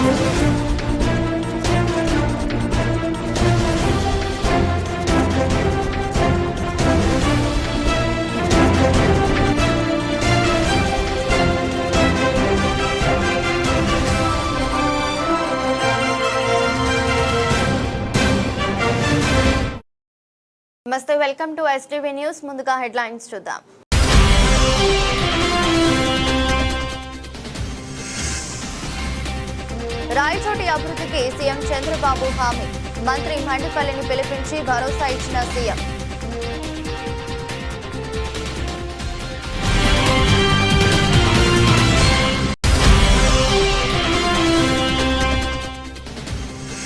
నమస్తే, welcome to STV news. ముందుగా headlines చూద్దాం. రాయచోటి అభివృద్ధికి సీఎం చంద్రబాబు హామీ. మంత్రి మండిపల్లిని పిలిపించి భరోసా ఇచ్చిన సీఎం.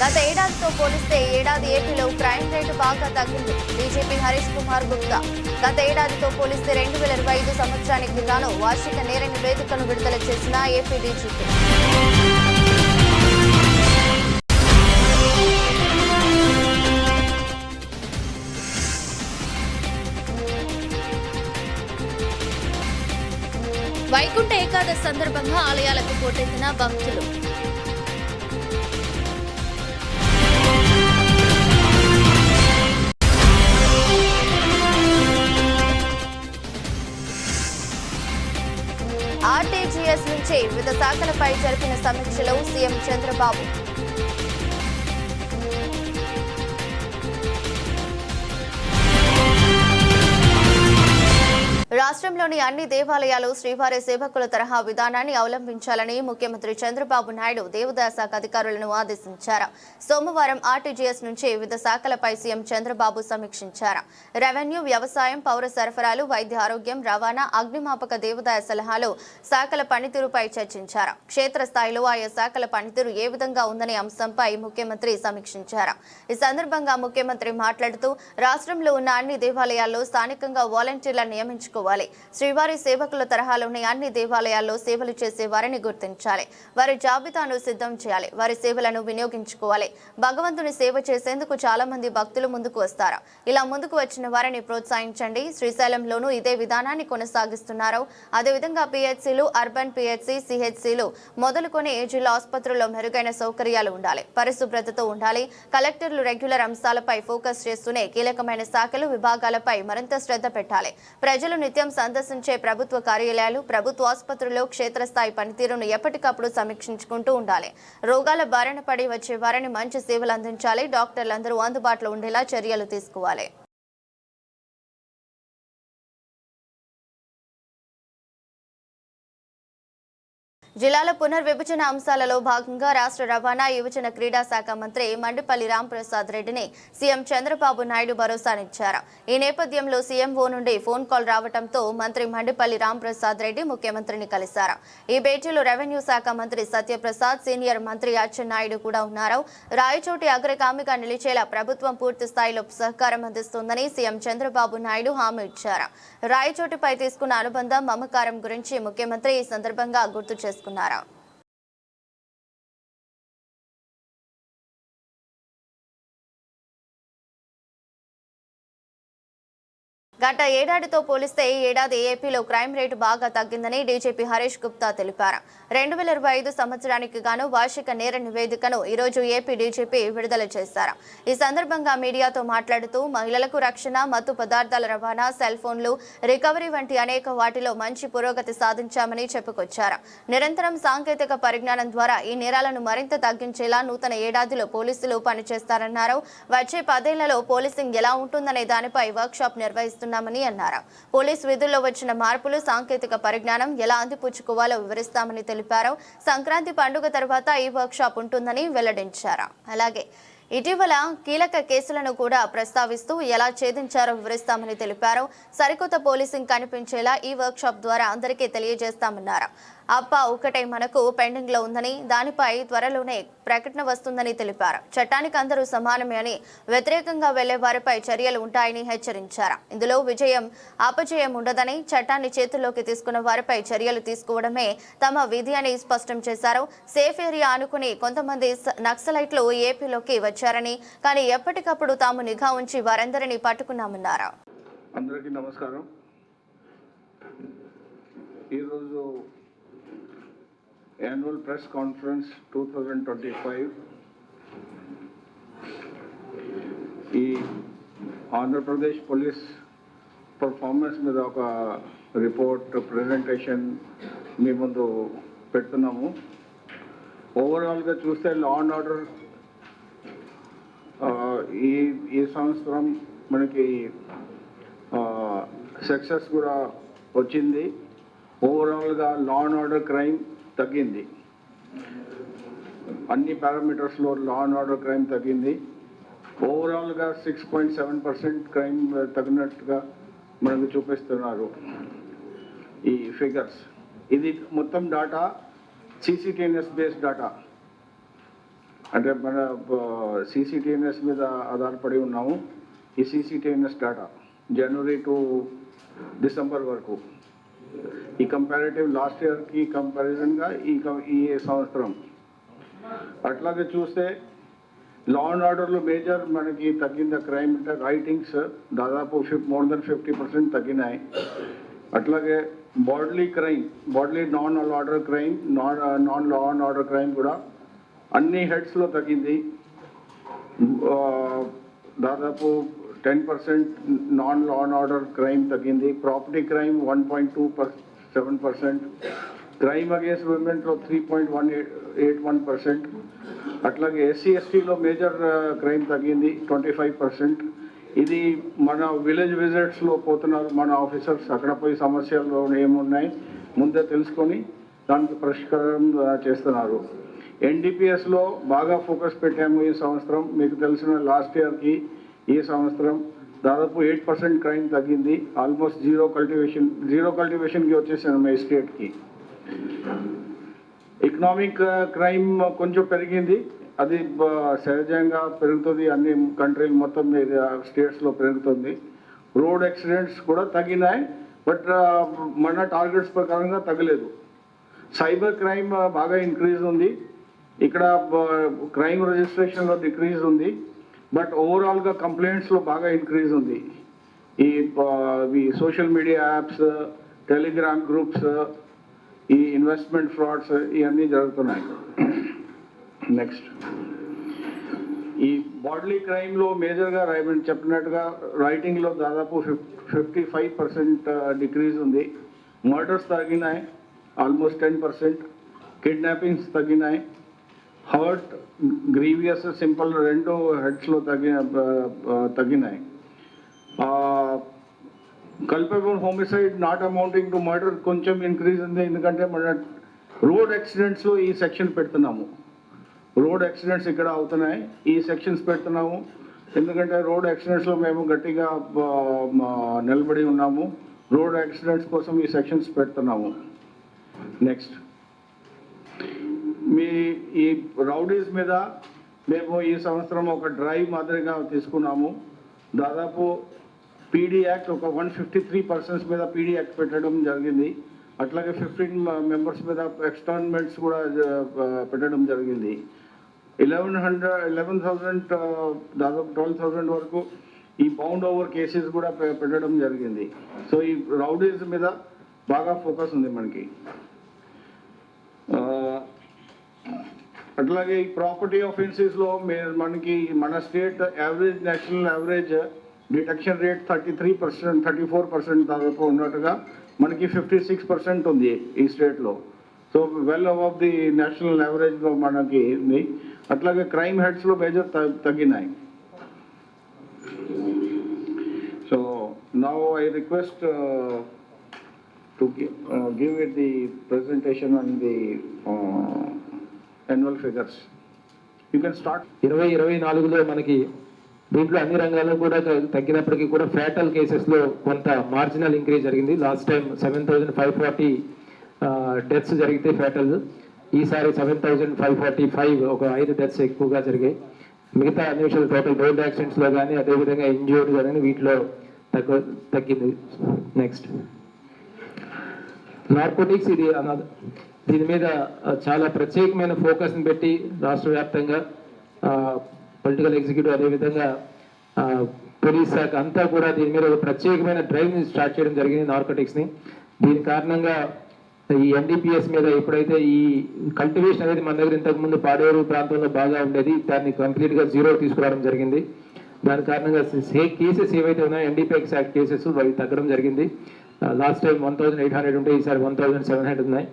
గత ఏడాదితో పోలిస్తే ఏడాది ఏపీలో క్రైమ్ రేటు బాగా తగ్గింది. డీజీపీ హరీష్ కుమార్ గుప్తా గత ఏడాదితో పోలిస్తే 2025 సంవత్సరానికి గాను వార్షిక నేర నివేదికను విడుదల చేసిన ఏపీ డీజీపీ. వైకుంఠ ఏకాదశి సందర్భంగా ఆలయాలకు పోటెత్తిన భక్తులు. ఆర్టీజీఎస్ నుంచి వివిధ శాఖలపై జరిపిన సమీక్షలో సీఎం చంద్రబాబు. రాష్ట్రంలోని అన్ని దేవాలయాలు శ్రీవారి సేవకుల తరహా విధానాన్ని అవలంబించాలని ముఖ్యమంత్రి చంద్రబాబు నాయుడు దేవాదాయ శాఖ అధికారులను ఆదేశించారు. సోమవారం ఆర్టీజీఎస్ నుంచి వివిధ శాఖలపై సీఎం చంద్రబాబు సమీక్షించారు. రెవెన్యూ, వ్యవసాయం, పౌర సరఫరాలు, వైద్య ఆరోగ్యం, రవాణా, అగ్నిమాపక, దేవాదాయ సలహాలు శాఖల పనితీరుపై చర్చించారు. క్షేత్రస్థాయిలో ఆయా శాఖల పనితీరు ఏ విధంగా ఉందనే అంశంపై ముఖ్యమంత్రి సమీక్షించారు. ఈ సందర్భంగా ముఖ్యమంత్రి మాట్లాడుతూ రాష్ట్రంలో ఉన్న అన్ని దేవాలయాల్లో స్థానికంగా వాలంటీర్లను నియమించుకోవాలి. శ్రీవారి సేవకుల తరహాలోని అన్ని దేవాలయాల్లో సేవలు చేసే వారిని గుర్తించాలి. వారి జాబితాను సిద్ధం చేయాలి. వారి సేవలను వినియోగించుకోవాలి. భగవంతుని సేవ చేసేందుకు చాలా మంది భక్తులు ముందుకు వస్తారు. ఇలా ముందుకు వచ్చిన వారిని ప్రోత్సహించండి. శ్రీశైలంలోనూ ఇదే విధానాన్ని కొనసాగిస్తున్నారు. అదేవిధంగా పిహెచ్సిలు, అర్బన్ పిహెచ్సి, సిహెచ్సిలు మొదలుకొని జిల్లా ఆసుపత్రుల్లో మెరుగైన సౌకర్యాలు ఉండాలి. పరిశుభ్రతతో ఉండాలి. కలెక్టర్లు రెగ్యులర్ అంశాలపై ఫోకస్ చేస్తూనే కీలకమైన శాఖలు, విభాగాలపై మరింత శ్రద్ధ పెట్టాలి. ప్రజలు నిత్యం సందర్శించే ప్రభుత్వ కార్యాలయాలు, ప్రభుత్వ ఆసుపత్రుల్లో క్షేత్రస్థాయి పనితీరును ఎప్పటికప్పుడు సమీక్షించుకుంటూ ఉండాలి. రోగాల బారిన పడి వచ్చే వారిని మంచి సేవలు అందించాలి. డాక్టర్లందరూ అందుబాటులో ఉండేలా చర్యలు తీసుకోవాలి. జిల్లాల పునర్విభజన అంశాలలో భాగంగా రాష్ట్ర రవాణా, యువజన, క్రీడా శాఖ మంత్రి మండిపల్లి రాంప్రసాద్ రెడ్డిని సీఎం చంద్రబాబు నాయుడు భరోసానిచ్చారు. ఈ నేపథ్యంలో సీఎంఓ నుండి ఫోన్ కాల్ రావడంతో మంత్రి మండిపల్లి రాంప్రసాద్ రెడ్డి ముఖ్యమంత్రిని కలిశారు. ఈ భేటీలో రెవెన్యూ శాఖ మంత్రి సత్యప్రసాద్, సీనియర్ మంత్రి అచ్చెన్నాయుడు కూడా ఉన్నారు. రాయచోటి అగ్రగామిగా నిలిచేలా ప్రభుత్వం పూర్తి స్థాయిలో సహకారం అందిస్తుందని సీఎం చంద్రబాబు నాయుడు హామీ ఇచ్చారు. రాయచోటిపై తీసుకున్న అనుబంధం, మమకారం గురించి ముఖ్యమంత్రి ఈ సందర్భంగా గుర్తు చేసుకున్నారు. గత ఏడాదితో పోలిస్తే ఈ ఏడాది ఏపీలో క్రైమ్ రేటు బాగా తగ్గిందని డీజీపీ హరీష్ గుప్తా తెలిపారు. 2025 సంవత్సరానికి గాను వార్షిక నేర నివేదికను ఈరోజు ఏపీ డీజీపీ విడుదల చేశారు. ఈ సందర్భంగా మీడియాతో మాట్లాడుతూ మహిళలకు రక్షణ, మత్తు పదార్థాల రవాణా, సెల్ ఫోన్లు రికవరీ వంటి అనేక వాటిలో మంచి పురోగతి సాధించామని చెప్పుకొచ్చారు. నిరంతరం సాంకేతిక పరిజ్ఞానం ద్వారా ఈ నేరాలను మరింత తగ్గించేలా నూతన ఏడాదిలో పోలీసులు పనిచేస్తారన్నారు. వచ్చే 10 ఏళ్లలో పోలీసింగ్ ఎలా ఉంటుందనే దానిపై వర్క్షాప్ నిర్వహిస్తున్నారు అన్నారు. పోలీస్ విధుల్లో వచ్చిన మార్పులు, సాంకేతిక పరిజ్ఞానం ఎలా అందిపుచ్చుకోవాలో వివరిస్తామని తెలిపారు. సంక్రాంతి పండుగ తర్వాత ఈ వర్క్ షాప్ ఉంటుందని వెల్లడించారు. అలాగే ఇటీవల కీలక కేసులను కూడా ప్రస్తావిస్తూ ఎలా ఛేదించారో వివరిస్తామని తెలిపారు. సరికొత్త పోలీసింగ్ కనిపించేలా ఈ వర్క్ షాప్ ద్వారా అందరికీ తెలియజేస్తామన్నారు. అప్ప ఒకటే మనకు పెండింగ్ లో ఉందని, దానిపై త్వరలోనే ప్రకటన వస్తుందని తెలిపారు. చట్టానికి అందరూ సమానమే అని, వ్యతిరేకంగా వెళ్లే వారిపై చర్యలు ఉంటాయని హెచ్చరించారు. ఇందులో విజయం, అపజయం ఉండదని, చట్టాన్ని చేతుల్లోకి తీసుకున్న వారిపై చర్యలు తీసుకోవడమే తమ విధి అని స్పష్టం చేశారు. సేఫ్ ఏరియా అనుకుని కొంతమంది నక్సలైట్లు ఏపీలోకి వచ్చారని, కానీ ఎప్పటికప్పుడు తాము నిఘా ఉంచి వారందరినీ పట్టుకున్నామన్నారు. అందరికీ నమస్కారం. ఈరోజు Annual Press Conference 2025. ఈ ఆంధ్రప్రదేశ్ పోలీస్ పర్ఫార్మెన్స్ మీద ఒక రిపోర్ట్ ప్రెజెంటేషన్ మీ ముందు పెడుతున్నాము. ఓవరాల్గా చూస్తే లా అండ్ ఆర్డర్ ఈ సంవత్సరం మనకి సక్సెస్ కూడా వచ్చింది. ఓవరాల్గా లా అండ్ ఆర్డర్ క్రైమ్ తగ్గింది. అన్ని పారామీటర్స్లో లా అండ్ ఆర్డర్ క్రైమ్ తగ్గింది. ఓవరాల్గా 6.7% క్రైమ్ తగ్గినట్టుగా మనకు చూపిస్తున్నారు ఈ ఫిగర్స్. ఇది మొత్తం డాటా సీసీటీఎన్ఎస్ బేస్డ్ డాటా, అంటే మన సీసీటీఎన్ఎస్ మీద ఆధారపడి ఉన్నాము. ఈ CCTNS data January to December వరకు, ఈ కంపారిటివ్ లాస్ట్ ఇయర్కి కంపారిజన్గా ఈ సంవత్సరం. అట్లాగే చూస్తే లా అండ్ ఆర్డర్లో మేజర్ మనకి తగ్గింద క్రైమ్ అంటే రైటింగ్స్ దాదాపు మోర్ దెన్ 50% తగ్గినాయి. అట్లాగే body crime, body non order crime, non law and order crime కూడా అన్ని హెడ్స్లో తగ్గింది. దాదాపు 10% non law and order crime తగ్గింది. ప్రాపర్టీ క్రైమ్ 1.27%, క్రైమ్ అగేన్స్ట్ విమెన్లో 3.181%. అట్లాగే ఎస్సీ ఎస్టీలో మేజర్ క్రైమ్ తగ్గింది 25%. ఇది మన విలేజ్ విజిట్స్లో పోతున్నారు మన ఆఫీసర్స్, అక్కడ పోయి సమస్యలు ఏమున్నాయి ముందే తెలుసుకొని దానికి పరిష్కారం చేస్తున్నారు. ఎన్డీపీఎస్లో బాగా ఫోకస్ పెట్టాము ఈ సంవత్సరం. మీకు తెలిసిన లాస్ట్ ఇయర్కి ఈ సంవత్సరం దాదాపు 8% క్రైమ్ తగ్గింది. ఆల్మోస్ట్ జీరో కల్టివేషన్కి వచ్చేసాను మా స్టేట్కి. ఎకనామిక్ క్రైమ్ కొంచెం పెరిగింది, అది సహజంగా పెరుగుతుంది, అన్ని కంట్రీలు మొత్తం మీద స్టేట్స్లో పెరుగుతుంది. రోడ్ యాక్సిడెంట్స్ కూడా తగ్గినాయి, బట్ మన టార్గెట్స్ ప్రకారంగా తగ్గలేదు. సైబర్ క్రైమ్ బాగా ఇంక్రీజ్ ఉంది. ఇక్కడ క్రైమ్ రిజిస్ట్రేషన్లో డిక్రీజ్ ఉంది, బట్ ఓవరాల్గా కంప్లైంట్స్లో బాగా ఇంక్రీజ్ ఉంది. ఈ social media apps, Telegram groups, ఈ ఇన్వెస్ట్మెంట్ ఫ్రాడ్స్ ఇవన్నీ జరుగుతున్నాయి. నెక్స్ట్, ఈ బాడీ క్రైమ్లో మేజర్గా చెప్పినట్టుగా రైటింగ్లో దాదాపు 55% డిక్రీజ్ ఉంది. మర్డర్స్ తగ్గినాయి ఆల్మోస్ట్ 10%. కిడ్నాపింగ్స్ తగ్గినాయి. హర్ట్, గ్రీవియస్, సింపుల్ రెండు హెడ్స్లో తగ్గినాయి. Culpable homicide not amounting to murder కొంచెం ఇంక్రీజ్ ఉంది, ఎందుకంటే మన రోడ్ యాక్సిడెంట్స్లో ఈ సెక్షన్ పెడుతున్నాము. రోడ్ యాక్సిడెంట్స్ ఇక్కడ అవుతున్నాయి, ఈ సెక్షన్స్ పెడుతున్నాము. ఎందుకంటే రోడ్ యాక్సిడెంట్స్లో మేము గట్టిగా నిలబడి ఉన్నాము. రోడ్ యాక్సిడెంట్స్ కోసం ఈ సెక్షన్స్ పెడుతున్నాము. నెక్స్ట్, ఈ రౌడీస్ మీద మేము ఈ సంవత్సరం ఒక డ్రైవ్ మాదిరిగా తీసుకున్నాము. దాదాపు పీడీ యాక్ట్ ఒక 153 పర్సన్స్ మీద పీడీ యాక్ట్ పెట్టడం జరిగింది. అట్లాగే 15 మెంబర్స్ మీద ఎక్స్టర్న్మెంట్స్ కూడా పెట్టడం జరిగింది. 11,000 దాదాపు 12,000 వరకు ఈ బౌండ్ ఓవర్ కేసెస్ కూడా పెట్టడం జరిగింది. సో ఈ రౌడీస్ మీద బాగా ఫోకస్ ఉంది మనకి. అట్లాగే ఈ ప్రాపర్టీ ఆఫెన్సెస్లో మనకి మన state average, national average detection rate 33%, 34% దాదాపు ఉన్నట్టుగా మనకి 56% ఉంది ఈ స్టేట్లో. So well above the national యావరేజ్లో మనకి ఉంది. అట్లాగే క్రైమ్ హెడ్స్లో మేజర్ తగ్గినాయి. So now I request to give it the presentation on the annual figures. You can start. 2024లో మనకి దీంట్లో అన్ని రంగాల్లో కూడా తగ్గినప్పటికీ కూడా ఫ్యాటల్ కేసెస్లో కొంత మార్జినల్ ఇంక్రీజ్ జరిగింది. లాస్ట్ టైం 7,540 డెత్స్ జరిగితే ఫ్యాటల్, ఈసారి 7,545, ఒక 5 డెత్స్ ఎక్కువగా జరిగాయి. మిగతా అన్ని విషయాలు టోటల్ రోడ్ యాక్సిడెంట్స్లో కానీ అదేవిధంగా ఇంజ్యూర్డ్ కానీ వీటిలో తగ్గింది. Next, narcotics. ఇది దీని మీద చాలా ప్రత్యేకమైన ఫోకస్ని పెట్టి రాష్ట్ర వ్యాప్తంగా పొలిటికల్ ఎగ్జిక్యూటివ్ అదేవిధంగా పోలీస్ శాఖ అంతా కూడా దీని మీద ఒక ప్రత్యేకమైన డ్రైవ్ని స్టార్ట్ చేయడం జరిగింది నార్కోటిక్స్ని. దీని కారణంగా ఈ ఎన్డీపీఎస్ మీద ఎప్పుడైతే ఈ కల్టివేషన్ అనేది మన దగ్గర ఇంతకుముందు పాడేరు ప్రాంతంలో బాగా ఉండేది, దాన్ని కంప్లీట్గా జీరో తీసుకురావడం జరిగింది. దాని కారణంగా కేసెస్ ఏవైతే ఉన్నాయో ఎన్డీపీఎస్ యాక్ట్ కేసెస్ అవి తగ్గడం జరిగింది. లాస్ట్ టైం 1800 ఉంటే ఈసారి 1700 ఉన్నాయి.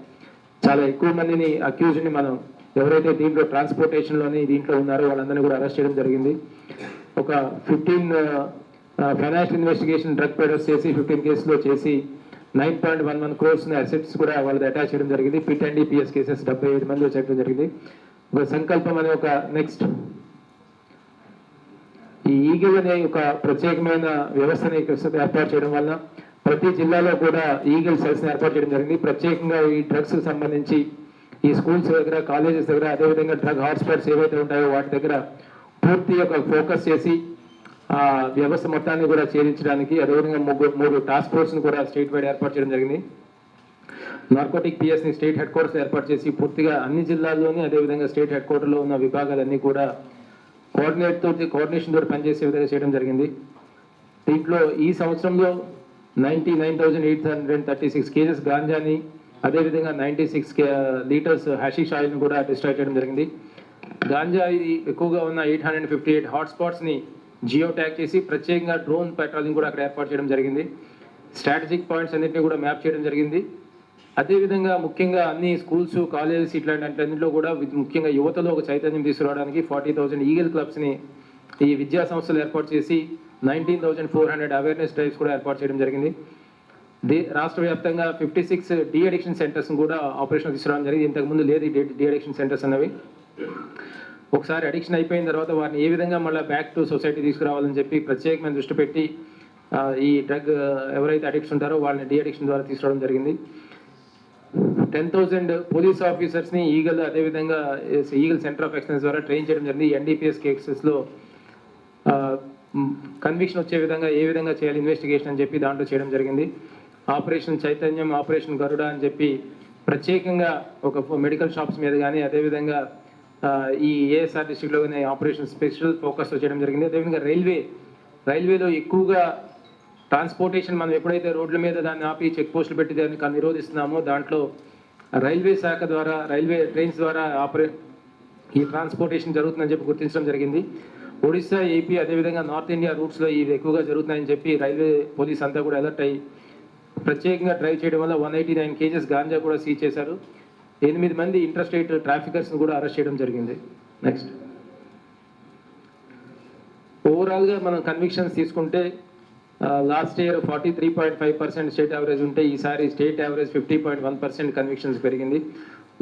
చాలా ఎక్కువ మందిని అక్యూజ్ని మనం ఎవరైతే దీంట్లో ట్రాన్స్పోర్టేషన్లోని దీంట్లో ఉన్నారో వాళ్ళందరినీ కూడా అరెస్ట్ చేయడం జరిగింది. ఒక 15 ఫైనాన్షియల్ ఇన్వెస్టిగేషన్ డ్రగ్ పెడర్స్ చేసి 15 కేసులో చేసి 9.11 crores అసెట్స్ కూడా వాళ్ళది అటాచ్ చేయడం జరిగింది. పిట్ ఎన్డీపీఎస్ కేసెస్ 75 మంది చేయడం జరిగింది. ఒక సంకల్పం అనే ఒక నెక్స్ట్ ఈ ఈగిల్ అనే ఒక ప్రత్యేకమైన వ్యవస్థని ఏర్పాటు చేయడం వల్ల ప్రతి జిల్లాలో కూడా ఈగిల్ సెల్స్ ఏర్పాటు చేయడం జరిగింది. ప్రత్యేకంగా ఈ డ్రగ్స్ కి సంబంధించి ఈ స్కూల్స్ దగ్గర, కాలేజెస్ దగ్గర, అదేవిధంగా డ్రగ్ హాట్స్పాట్స్ ఏవైతే ఉంటాయో వాటి దగ్గర పూర్తి ఒక ఫోకస్ చేసి ఆ వ్యవస్థ మొత్తాన్ని కూడా ఛేదించడానికి అదేవిధంగా మూడు టాస్క్ ఫోర్స్ని కూడా స్టేట్ వైడ్ ఏర్పాటు చేయడం జరిగింది. నార్కోటిక్ పిఎస్ని స్టేట్ హెడ్ క్వార్టర్స్ ఏర్పాటు చేసి పూర్తిగా అన్ని జిల్లాల్లోని అదేవిధంగా స్టేట్ హెడ్ క్వార్టర్లో ఉన్న విభాగాలన్నీ కూడా కోఆర్డినేషన్ తోటి పనిచేసే విధంగా చేయడం జరిగింది. దీంట్లో ఈ సంవత్సరంలో 99,836 కేజెస్ గాంజాని అదేవిధంగా 96 లీటర్స్ హషీష్ ఆయిల్ని కూడా డిస్ట్రాయ్ చేయడం జరిగింది. గాంజా ఇది ఎక్కువగా ఉన్న 858 హాట్స్పాట్స్ని జియో ట్యాగ్ చేసి ప్రత్యేకంగా డ్రోన్ పెట్రోలింగ్ కూడా అక్కడ ఏర్పాటు చేయడం జరిగింది. స్ట్రాటజిక్ పాయింట్స్ అన్నింటినీ కూడా మ్యాప్ చేయడం జరిగింది. అదేవిధంగా ముఖ్యంగా అన్ని స్కూల్స్, కాలేజెస్ ఇట్లాంటిలో కూడా ముఖ్యంగా యువతలో ఒక చైతన్యం తీసుకురావడానికి 40,000 ఈగల్ క్లబ్స్ని ఈ విద్యా సంస్థలు ఏర్పాటు చేసి 19,400 అవేర్నెస్ డ్రైవ్స్ కూడా ఏర్పాటు చేయడం జరిగింది. రాష్ట్ర వ్యాప్తంగా 56 డి అడిక్షన్ సెంటర్స్ కూడా ఆపరేషన్ తీసుకురావడం జరిగింది. ఇంతకుముందు లేదు డి అడిక్షన్ సెంటర్స్ అన్నవి. ఒకసారి అడిక్షన్ అయిపోయిన తర్వాత వారిని ఏ విధంగా మళ్ళీ బ్యాక్ టు సొసైటీ తీసుకురావాలని చెప్పి ప్రత్యేకమైన దృష్టి పెట్టి ఈ డ్రగ్ ఎవరైతే అడిక్ట్స్ ఉంటారో వాళ్ళని డి అడిక్షన్ ద్వారా తీసుకురావడం జరిగింది. 10,000 పోలీస్ ఆఫీసర్స్ని ఈగల్ అదేవిధంగా ఈగల్ సెంటర్ ఆఫ్ ఎక్సలెన్స్ ద్వారా ట్రైన్ చేయడం జరిగింది. ఎన్డీపీఎస్ కేసెస్లో కన్విక్షన్ వచ్చే విధంగా ఏ విధంగా చేయాలి ఇన్వెస్టిగేషన్ అని చెప్పి దాంట్లో చేయడం జరిగింది. ఆపరేషన్ చైతన్యం, ఆపరేషన్ గరుడ అని చెప్పి ప్రత్యేకంగా ఒక మెడికల్ షాప్స్ మీద కానీ అదేవిధంగా ఈ ఏఎస్ఆర్ డిస్ట్రిక్ట్లో కానీ ఆపరేషన్ స్పెషల్ ఫోకస్తో చేయడం జరిగింది. అదేవిధంగా రైల్వేలో ఎక్కువగా ట్రాన్స్పోర్టేషన్ మనం ఎప్పుడైతే రోడ్ల మీద దాన్ని ఆపి చెక్ పోస్టులు పెట్టి దాన్ని నిరోధిస్తున్నామో దాంట్లో రైల్వే శాఖ ద్వారా రైల్వే ట్రైన్స్ ద్వారా ఈ ట్రాన్స్పోర్టేషన్ జరుగుతుందని చెప్పి గుర్తించడం జరిగింది. ఒడిశా, ఏపీ అదేవిధంగా నార్త్ ఇండియా రూట్స్లో ఇవి ఎక్కువగా జరుగుతున్నాయని చెప్పి రైల్వే పోలీస్ అంతా కూడా అలర్ట్ అయ్యి ప్రత్యేకంగా డ్రైవ్ చేయడం వల్ల 189 కేజెస్ గాంజా కూడా సీజ్ చేశారు. 8 మంది ఇంటర్స్టేట్ ట్రాఫికర్స్ని కూడా అరెస్ట్ చేయడం జరిగింది. నెక్స్ట్ ఓవరాల్గా మనం కన్విక్షన్స్ తీసుకుంటే లాస్ట్ ఇయర్ 43.5% స్టేట్ యావరేజ్ ఉంటే ఈసారి స్టేట్ యావరేజ్ 50.1% కన్విక్షన్స్ పెరిగింది.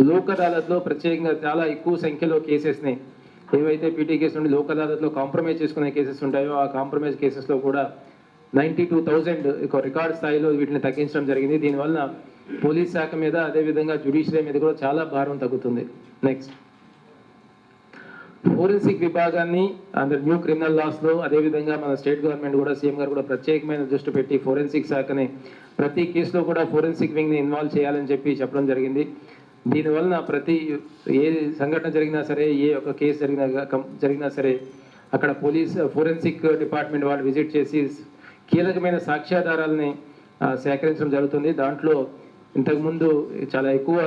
లోక్ అదాలత్లో ప్రత్యేకంగా చాలా ఎక్కువ సంఖ్యలో కేసెస్ని ఏవైతే పీటీ కేసు నుండి లోక్ అదాలత్లో కాంప్రమైజ్ చేసుకునే కేసెస్ ఉంటాయో ఆ కాంప్రమైజ్ కేసెస్లో కూడా 92,000 ఒక రికార్డ్ స్థాయిలో వీటిని తగ్గించడం జరిగింది. దీనివల్ల పోలీస్ శాఖ మీద అదేవిధంగా జ్యుడిషియరీ మీద కూడా చాలా భారం తగ్గుతుంది. నెక్స్ట్ ఫోరెన్సిక్ విభాగాన్ని అండర్ న్యూ క్రిమినల్ లాస్లో అదేవిధంగా మన స్టేట్ గవర్నమెంట్ కూడా సీఎం గారు కూడా ప్రత్యేకమైన దృష్టి పెట్టి ఫోరెన్సిక్ శాఖని ప్రతి కేసులో కూడా ఫోరెన్సిక్ వింగ్ని ఇన్వాల్వ్ చేయాలని చెప్పి చెప్పడం జరిగింది. దీనివలన ప్రతి ఏ సంఘటన జరిగినా సరే, ఏ ఒక కేసు జరిగినా సరే అక్కడ ఫోరెన్సిక్ డిపార్ట్మెంట్ వాళ్ళు విజిట్ చేసి కీలకమైన సాక్ష్యాధారాలని సేకరించడం జరుగుతుంది. దాంట్లో ఇంతకుముందు చాలా ఎక్కువ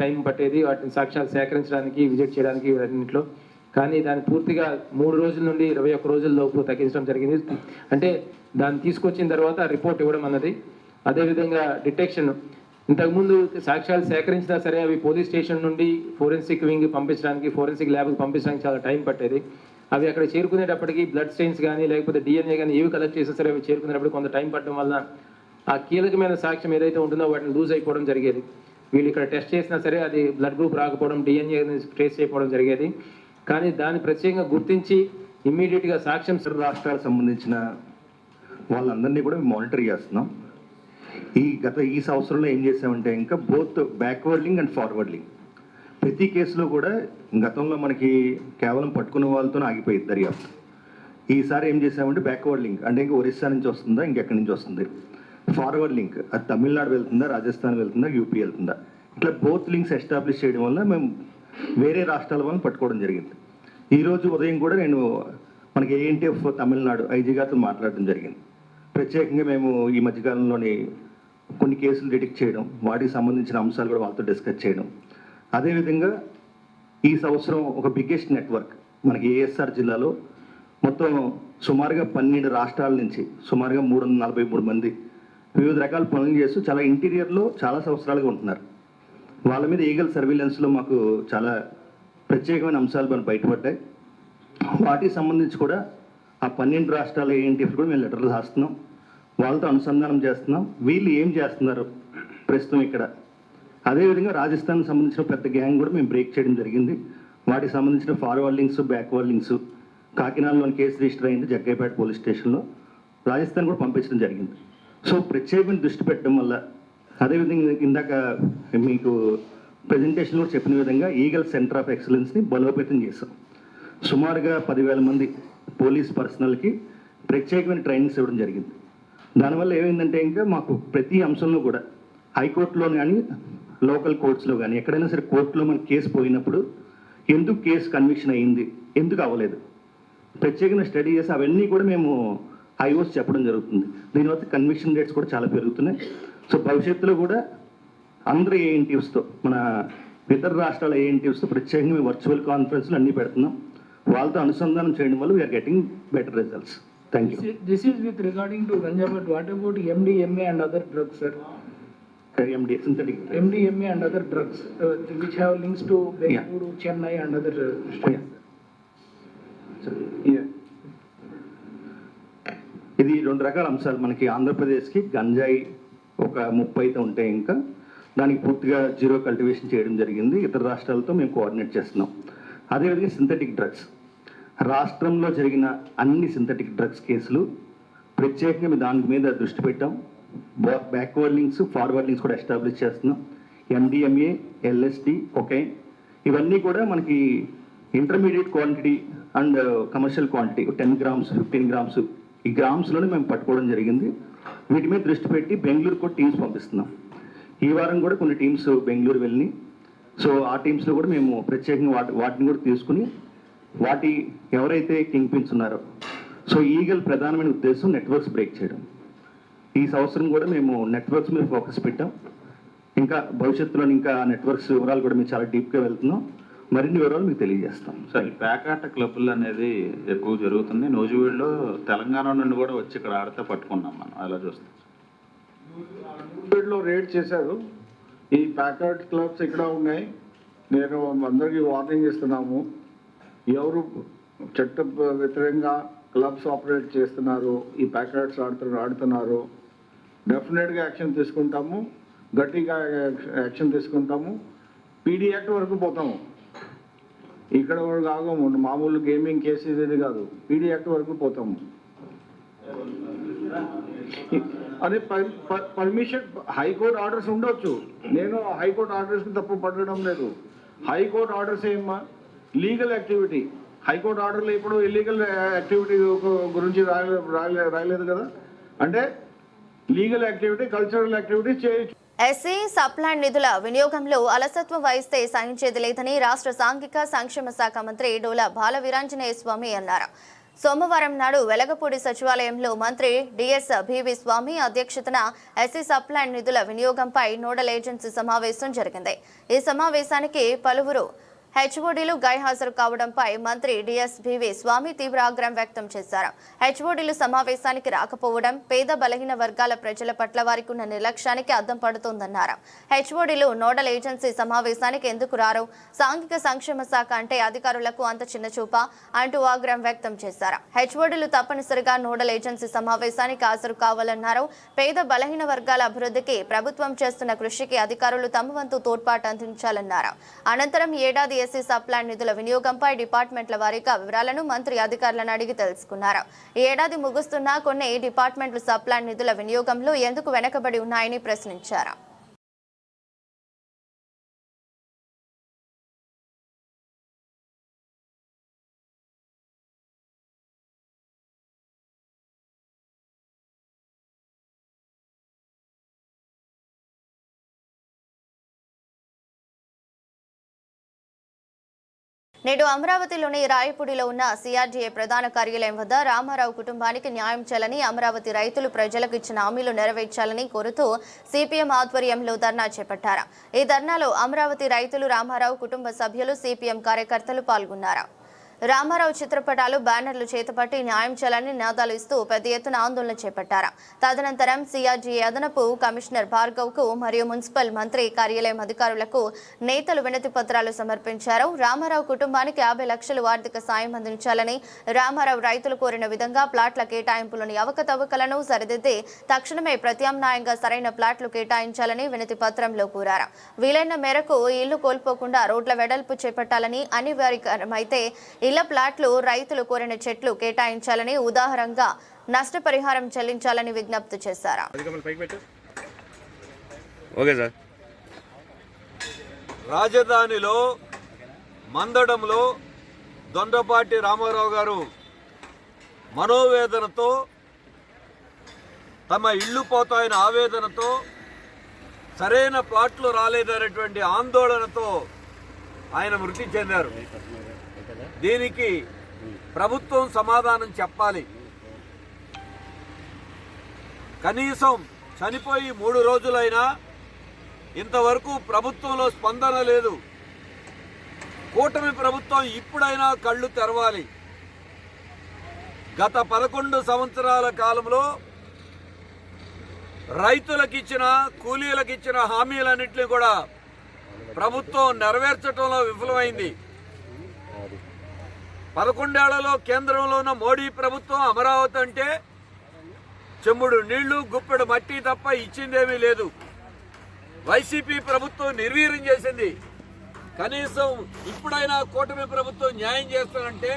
టైం పట్టేది వాటిని సాక్ష్యాలు సేకరించడానికి, విజిట్ చేయడానికి అన్నింటిలో. కానీ దాన్ని పూర్తిగా 3 రోజుల నుండి 21 రోజుల లోపు తగ్గించడం జరిగింది. అంటే దాన్ని తీసుకొచ్చిన తర్వాత రిపోర్ట్ ఇవ్వడం అన్నది. అదేవిధంగా డిటెక్షన్, ఇంతకుముందు సాక్ష్యాలు సేకరించినా సరే అవి పోలీస్ స్టేషన్ నుండి ఫోరెన్సిక్ వింగ్ పంపించడానికి, ఫోరెన్సిక్ ల్యాబ్కి పంపించడానికి చాలా టైం పట్టేది. అవి అక్కడ చేరుకునేటప్పటికి బ్లడ్ స్టెయిన్స్ కానీ లేకపోతే డిఎన్ఏ కానీ ఏవి కలెక్ట్ చేసినా సరే అవి చేరుకునేటప్పుడు కొంత టైం పట్టడం వల్ల ఆ కీలకమైన సాక్ష్యం ఏదైతే ఉంటుందో వాటిని లూజ్ అయిపోవడం జరిగేది. వీళ్ళు ఇక్కడ టెస్ట్ చేసినా సరే అది బ్లడ్ గ్రూప్ రాకపోవడం, డిఎన్ఏ ట్రేస్ చేయకపోవడం జరిగేది. కానీ దాన్ని ప్రత్యేకంగా గుర్తించి ఇమ్మీడియట్గా సాక్ష్యం రాష్ట్రాలకు సంబంధించిన వాళ్ళందరినీ కూడా మానిటర్ చేస్తున్నాం. ఈ సంవత్సరంలో ఏం చేసామంటే ఇంకా both backward link and forward link ప్రతి కేసులో కూడా గతంలో మనకి కేవలం పట్టుకున్న వాళ్ళతో ఆగిపోయింది దర్యాప్తు. ఈసారి ఏం చేసామంటే బ్యాక్వర్డ్ లింక్ అంటే ఇంకా ఒరిస్సా నుంచి వస్తుందా, ఇంకెక్కడి నుంచి వస్తుంది, ఫార్వర్డ్ లింక్ అది తమిళనాడు వెళ్తుందా, రాజస్థాన్ వెళ్తుందా, యూపీ వెళ్తుందా, ఇట్లా బోత్ లింక్స్ ఎస్టాబ్లిష్ చేయడం వల్ల మేము వేరే రాష్ట్రాల వాళ్ళని పట్టుకోవడం జరిగింది. ఈరోజు ఉదయం కూడా నేను మనకి ఏఎన్టీఎఫ్ తమిళనాడు ఐజీ గారితో మాట్లాడడం జరిగింది. ప్రత్యేకంగా మేము ఈ మధ్యకాలంలోని కొన్ని కేసులు డిటెక్ట్ చేయడం, వాటికి సంబంధించిన అంశాలు కూడా వాళ్ళతో డిస్కస్ చేయడం. అదేవిధంగా ఈ సంవత్సరం ఒక బిగ్గెస్ట్ నెట్వర్క్ మనకి ఏఎస్ఆర్ జిల్లాలో మొత్తం సుమారుగా 12 రాష్ట్రాల నుంచి సుమారుగా 343 మంది వివిధ రకాల పనులు చేస్తూ చాలా ఇంటీరియర్లో చాలా సంవత్సరాలుగా ఉంటున్నారు. వాళ్ళ మీద ఈగల్ సర్వీలెన్స్లో మాకు చాలా ప్రత్యేకమైన అంశాలు మనకు బయటపడ్డాయి. వాటికి సంబంధించి కూడా ఆ 12 రాష్ట్రాల ఏఎన్టీఎఫ్ కూడా మేము లెటర్లు రాస్తున్నాం, వాళ్ళతో అనుసంధానం చేస్తున్నాం, వీళ్ళు ఏం చేస్తున్నారు ప్రస్తుతం ఇక్కడ. అదేవిధంగా రాజస్థాన్కి సంబంధించిన పెద్ద గ్యాంగ్ కూడా మేము బ్రేక్ చేయడం జరిగింది. వాటికి సంబంధించిన ఫార్వర్డ్ లింక్స్, బ్యాక్వర్డ్ లింక్స్ కాకినాడలోని కేసు రిజిస్టర్ అయింది జగ్గైపేట పోలీస్ స్టేషన్లో, రాజస్థాన్ కూడా పంపించడం జరిగింది. సో ప్రత్యేకమైన దృష్టి పెట్టడం వల్ల, అదేవిధంగా ఇందాక మీకు ప్రజెంటేషన్ కూడా చెప్పిన విధంగా ఈగల్ సెంటర్ ఆఫ్ ఎక్సలెన్స్ని బలోపేతం చేశాం. సుమారుగా 10,000 మంది పోలీస్ పర్సనల్కి ప్రత్యేకమైన ట్రైనింగ్స్ ఇవ్వడం జరిగింది. దానివల్ల ఏమైందంటే ఇంకా మాకు ప్రతి అంశంలో కూడా హైకోర్టులో కానీ లోకల్ కోర్ట్స్లో కానీ ఎక్కడైనా సరే కోర్టులో మనకి కేసు పోయినప్పుడు ఎందుకు కేసు కన్విక్షన్ అయ్యింది, ఎందుకు అవ్వలేదు, ప్రత్యేకంగా స్టడీ చేసి అవన్నీ కూడా మేము ఐఓస్ చెప్పడం జరుగుతుంది. దీనివల్ల కన్విక్షన్ రేట్స్ కూడా చాలా పెరుగుతున్నాయి. సో భవిష్యత్తులో కూడా అందరు ఏఎన్టీఎఫ్స్తో, మన ఇతర రాష్ట్రాల ఏఎన్టీఎఫ్స్తో ప్రత్యేకంగా మేము వర్చువల్ కాన్ఫరెన్స్లు అన్నీ పెడుతున్నాం. వాళ్ళతో అనుసంధానం చేయడం వల్ల we are getting better results. Thank you. This is with regarding to ganja, but what about MDMA and other drugs, sir? MD, synthetic. MDMA and other drugs, which have links to Bengaluru, Chennai and other states. ఇది 2 రకాల అంశాలు. మనకి ఆంధ్రప్రదేశ్కి గంజాయి ఒక 30 అయితే ఉంటాయి, ఇంకా దానికి పూర్తిగా జీరో కల్టివేషన్ చేయడం జరిగింది. ఇతర రాష్ట్రాలతో మేము కోఆర్డినేట్ చేస్తున్నాం. అదేవిధంగా సింథటిక్ డ్రగ్స్, రాష్ట్రంలో జరిగిన అన్ని సింథటిక్ డ్రగ్స్ కేసులు ప్రత్యేకంగా మేము దాని మీద దృష్టి పెట్టాం. బ్యాక్వర్డ్ లింక్స్, ఫార్వర్డ్ లింక్స్ కూడా ఎస్టాబ్లిష్ చేస్తున్నాం. MDMA, LSD, కొకైన్ ఇవన్నీ కూడా మనకి intermediate quantity and commercial quantity 10 grams, 15 grams ఈ గ్రామ్స్లోనే మేము పట్టుకోవడం జరిగింది. వీటి మీద దృష్టి పెట్టి బెంగళూరు కూడా టీమ్స్ పంపిస్తున్నాం. ఈ వారం కూడా కొన్ని టీమ్స్ బెంగళూరు వెళ్ళి, సో ఆ టీమ్స్లో కూడా మేము ప్రత్యేకంగా వాటిని కూడా తీసుకుని వాటి ఎవరైతే కింగ్ పిన్స్ ఉన్నారో, సో ఈగల్ ప్రధానమైన ఉద్దేశం నెట్వర్క్స్ బ్రేక్ చేయడం. ఈ సంవత్సరం కూడా మేము నెట్వర్క్స్ మీద ఫోకస్ పెట్టాం. ఇంకా భవిష్యత్తులో ఇంకా నెట్వర్క్స్ వివరాలు కూడా మేము చాలా డీప్గా వెళ్తున్నాం. మరిన్ని వివరాలు మీకు తెలియజేస్తాం. సార్, ఈ పేకాట క్లబ్బులు అనేది ఎక్కువ జరుగుతుంది. నూజివీడులో తెలంగాణ నుండి కూడా వచ్చి ఇక్కడ ఆడితే పట్టుకున్నాం మనం, అలా చూస్తాం. లో రేడ్ చేశారు. ఈ ప్యాకెట్ క్లబ్స్ ఇక్కడ ఉన్నాయి. నేను అందరికీ వార్నింగ్ ఇస్తున్నాము, ఎవరు చట్ట వ్యతిరేకంగా క్లబ్స్ ఆపరేట్ చేస్తున్నారు, ఈ ప్యాకెట్స్ ఆడుతున్నారు, డెఫినెట్గా యాక్షన్ తీసుకుంటాము, గట్టిగా యాక్షన్ తీసుకుంటాము. పీడీ యాక్ట్ వరకు పోతాము. ఇక్కడ వరకు ఆగము. మామూలు గేమింగ్ కేసు ఇది కాదు, పీడీ యాక్ట్ వరకు పోతాము. అదే పర్మిషన్ హైకోర్టు ఆర్డర్స్ ఉండొచ్చు. నేను హైకోర్టు ఆర్డర్స్కి తప్పు పట్టడం లేదు. హైకోర్టు ఆర్డర్స్ ఏమా లీగల్ యాక్టివిటీ. హైకోర్టు ఆర్డర్లు ఇప్పుడు ఇల్లీగల్ యాక్టివిటీ గురించి రాయలేదు కదా. అంటే లీగల్ యాక్టివిటీ, కల్చరల్ యాక్టివిటీ చేయొచ్చు. ఎస్సీ సప్లాన్ నిధుల వినియోగంలో అలసత్వం వహిస్తే సహించేది లేదని రాష్ట్ర సాంఘిక సంక్షేమ శాఖ మంత్రి డోలా బాల వీరాంజనేయ స్వామి అన్నారు. సోమవారం నాడు వెలగపూడి సచివాలయంలో మంత్రి డిఎస్ బివి స్వామి అధ్యక్షతన ఎస్సీ సప్లాన్ నిధుల వినియోగంపై నోడల్ ఏజెన్సీ సమావేశం జరిగింది. ఈ సమావేశానికి పలువురు హెచ్ఓడీలు గైహాజరు కావడంపై మంత్రి డిఎస్బివి స్వామి తీవ్ర ఆగ్రహం వ్యక్తం చేశారు. హెచ్ఓడీలు సమావేశానికి రాకపోవడం పేద బలహీన వర్గాల ప్రజల పట్ల వారికి ఉన్న నిర్లక్ష్యానికి అద్దం పడుతోందన్నారు. హెచ్ఓడీలు నోడల్ ఏజెన్సీ సమావేశానికి ఎందుకు రారు? సాంఘిక సంక్షేమ శాఖ అంటే అధికారులకు అంత చిన్న చూపా అంటూ ఆగ్రహం వ్యక్తం చేశారు. హెచ్ఓడీలు తప్పనిసరిగా నోడల్ ఏజెన్సీ సమావేశానికి హాజరు కావాలన్నారు. పేద బలహీన వర్గాల అభివృద్ధికి ప్రభుత్వం చేస్తున్న కృషికి అధికారులు తమ వంతు తోడ్పాటు అందించాలన్నారు. అనంతరం ఏడాది ఎస్సీ సప్లాన్ నిధుల వినియోగంపై డిపార్ట్మెంట్ల వారీగా వివరాలను మంత్రి అధికారులను అడిగి తెలుసుకున్నారు. ఈ ఏడాది ముగుస్తున్న కొన్ని డిపార్ట్మెంట్లు సప్లాన్ నిధుల వినియోగంలో ఎందుకు వెనకబడి ఉన్నాయని ప్రశ్నించారు. నేడు అమరావతిలోని రాయపూడిలో ఉన్న సిఆర్డీఏ ప్రధాన కార్యాలయం వద్ద రామారావు కుటుంబానికి న్యాయం చేయాలని, అమరావతి రైతులు ప్రజలకు ఇచ్చిన హామీలు నెరవేర్చాలని కోరుతూ సిపిఎం ఆధ్వర్యంలో ధర్నా చేపట్టారు. ఈ ధర్నాలో అమరావతి రైతులు, రామారావు కుటుంబ సభ్యులు, సిపిఎం కార్యకర్తలు పాల్గొన్నారు. రామారావు చిత్రపటాలు, బ్యానర్లు చేతపట్టి న్యాయం చేయాలని నినాదాలు ఇస్తూ పెద్ద ఎత్తున ఆందోళన చేపట్టారు. తదనంతరం సిఆర్డీఏ అదనపు కమిషనర్ భార్గవ్కు మరియు మున్సిపల్ మంత్రి కార్యాలయం అధికారులకు నేతలు వినతి పత్రాలు సమర్పించారు. రామారావు కుటుంబానికి 50 లక్షలు ఆర్థిక సాయం అందించాలని, రామారావు రైతులు కోరిన విధంగా ప్లాట్ల కేటాయింపులోని అవకతవకలను సరిదిద్ది తక్షణమే ప్రత్యామ్నాయంగా సరైన ప్లాట్లు కేటాయించాలని వినతి పత్రంలో కోరారు. వీలైన మేరకు ఇల్లు కోల్పోకుండా రోడ్ల వెడల్పు చేపట్టాలని, అనివార్యమైతే ఇళ్ల ప్లాట్లు, రైతులు కోరిన చెట్లు కేటాయించాలని, ఉదాహరణగా నష్టపరిహారం చెల్లించాలని విజ్ఞప్తి చేశారు. రాజధానిలో మందడంలో దొండపాటి రామారావు గారు మనోవేదనతో, తమ ఇళ్ళు పోతాయన్న ఆవేదనతో, సరైన ప్లాట్లు రాలేదనేటువంటి ఆందోళనతో ఆయన మృతి చెందారు. దీనికి ప్రభుత్వం సమాధానం చెప్పాలి. కనీసం చనిపోయి 3 రోజులైనా ఇంతవరకు ప్రభుత్వంలో స్పందన లేదు. కూటమి ప్రభుత్వం ఇప్పుడైనా కళ్ళు తెరవాలి. గత 11 సంవత్సరాల కాలంలో రైతులకిచ్చిన, కూలీలకిచ్చిన హామీలన్నింటినీ కూడా ప్రభుత్వం నెరవేర్చడంలో విఫలమైంది. 11 ఏళ్లలో కేంద్రంలో ఉన్న మోడీ ప్రభుత్వం అమరావతి అంటే చెంబుడు నీళ్లు, గుప్పెడు మట్టి తప్ప ఇచ్చిందేమీ లేదు. వైసీపీ ప్రభుత్వం నిర్వీర్యం చేసింది. కనీసం ఇప్పుడైనా కూటమి ప్రభుత్వం న్యాయం చేస్తానంటే.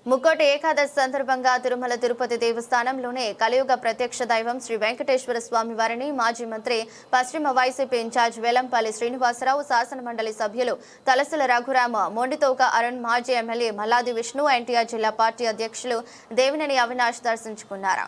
ముక్కోటి ఏకాదశి సందర్భంగా తిరుమల తిరుపతి దేవస్థానంలోనే కలియుగ ప్రత్యక్ష దైవం శ్రీ వెంకటేశ్వర స్వామి వారిని మాజీ మంత్రి, పశ్చిమ వైసీపీ ఇన్ఛార్జ్ వెల్లంపల్లి శ్రీనివాసరావు, శాసనమండలి సభ్యులు తలసల రఘురామ, మొండితోక అరుణ్, మాజీ ఎమ్మెల్యే మల్లాది విష్ణు, ఎన్టీఆర్ జిల్లా పార్టీ అధ్యక్షులు దేవినేని అవినాష్ దర్శించుకున్నారు.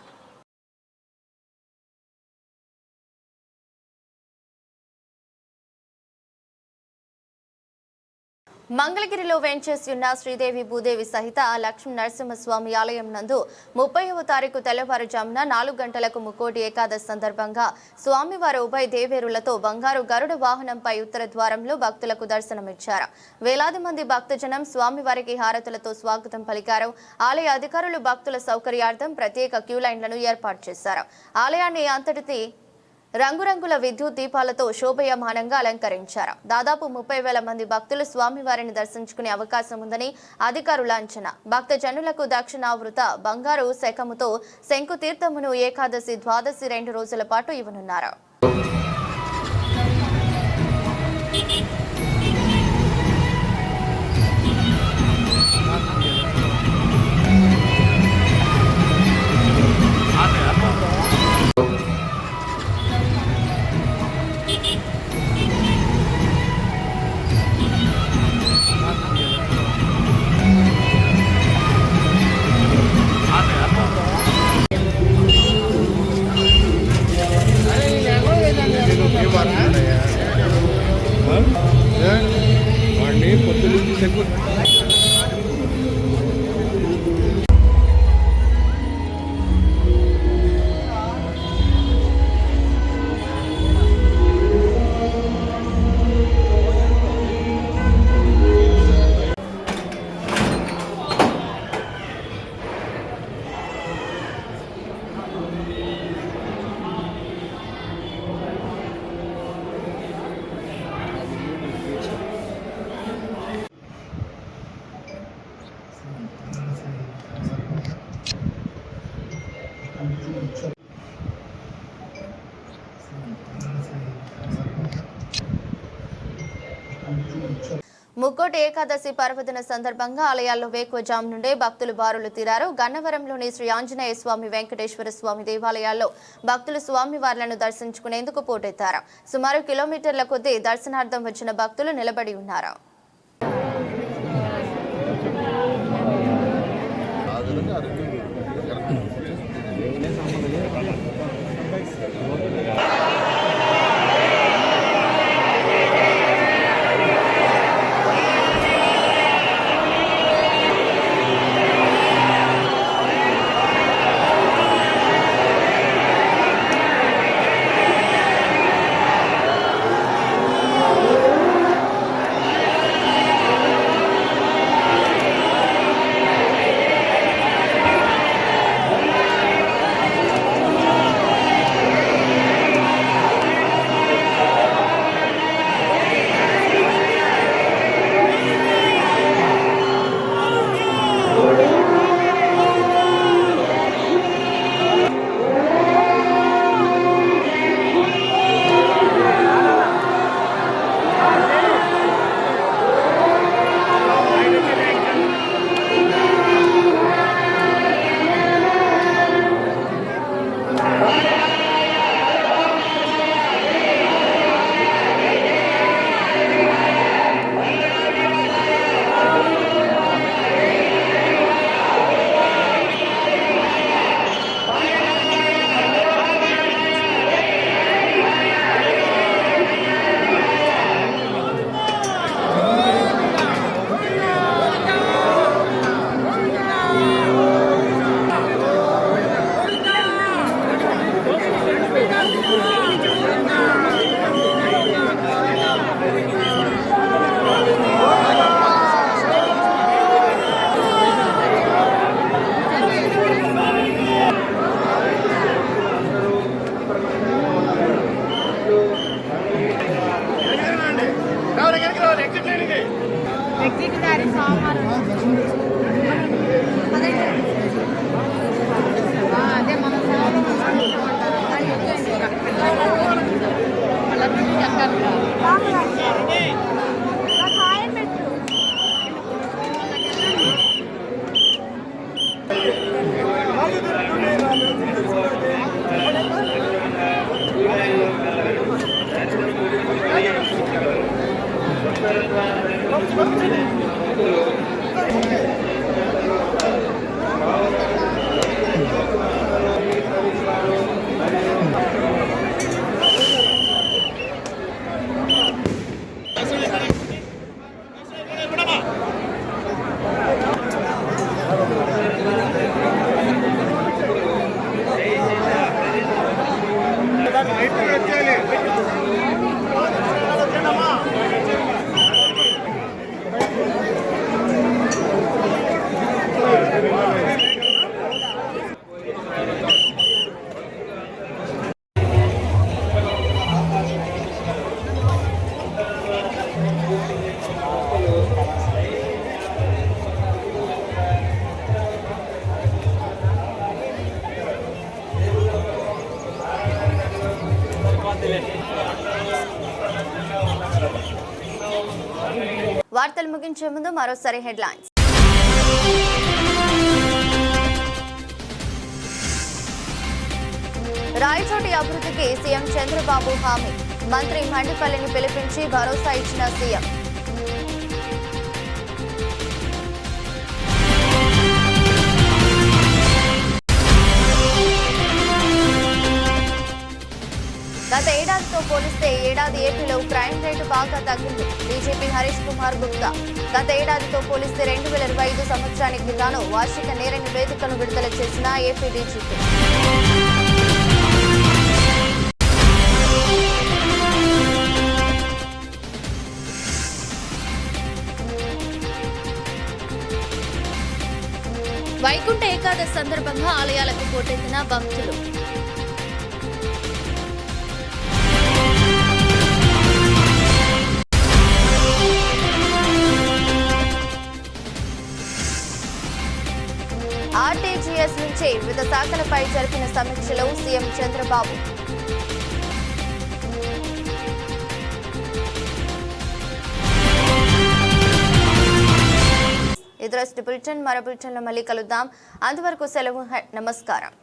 మంగళగిరిలో వెంచేసి ఉన్న శ్రీదేవి భూదేవి సహిత లక్ష్మీ నరసింహస్వామి ఆలయం నందు 30వ తారీఖు తెల్లవారుజామున 4 గంటలకు ముక్కోటి ఏకాదశి సందర్భంగా స్వామివారు ఉభయ దేవేరులతో బంగారు గరుడ వాహనంపై ఉత్తర ద్వారంలో భక్తులకు దర్శనమిచ్చారు. వేలాది మంది భక్తజనం స్వామివారికి హారతులతో స్వాగతం పలికారు. ఆలయ అధికారులు భక్తుల సౌకర్యార్థం ప్రత్యేక క్యూ లైన్లను ఏర్పాటు చేశారు. ఆలయాన్ని అంతటి రంగురంగుల విద్యుత్ దీపాలతో శోభయమానంగా అలంకరించారు. దాదాపు 30,000 మంది భక్తులు స్వామివారిని దర్శించుకునే అవకాశం ఉందని అధికారుల అంచనా. భక్తజనులకు దక్షిణావృత బంగారు శకముతో శంకుతీర్థమును ఏకాదశి, ద్వాదశి 2 రోజుల పాటు ఇవ్వనున్నారు. ముక్కోటి ఏకాదశి పర్వదిన సందర్భంగా ఆలయాల్లో వేకువజాము నుండే భక్తులు బారులు తీరారు. గన్నవరంలోని శ్రీ ఆంజనేయ స్వామి, వెంకటేశ్వర స్వామి దేవాలయాల్లో భక్తులు స్వామివార్లను దర్శించుకునేందుకు పోటెత్తారు. సుమారు కిలోమీటర్ల కొద్దీ దర్శనార్థం వచ్చిన భక్తులు నిలబడి ఉన్నారు. ఎగ్జిట్ సోమవారం అదే మన వార్తలు ముగించే ముందు మరోసారి హెడ్లైన్స్. రాయచోటి అభివృద్ధికి సీఎం చంద్రబాబు హామీ. మంత్రి మండిపల్లిని పిలిపించి భరోసా ఇచ్చిన సీఎం. గత ఏడాదితో పోలిస్తే ఏడాది ఏపీలో క్రైమ్ రేటు బాగా తగ్గింది. డీజీపీ హరీష్ కుమార్ గుప్తా గత ఏడాదితో పోలిస్తే 2025 సంవత్సరానికి గాను వార్షిక నేర నివేదికను విడుదల చేసిన ఏపీ డీజీపీ. వైకుంఠ ఏకాదశి సందర్భంగా ఆలయాలకు పోటెత్తిన భక్తులు. ఆర్టీజీఎస్ నుంచి వివిధ శాఖలపై జరిపిన సమీక్షలో సీఎం చంద్రబాబు. ఇదరస్టి బులెటిన్ మరో బులెటిన్లో మళ్ళీ కలుద్దాం. అంతవరకు సెలవు. నమస్కారం.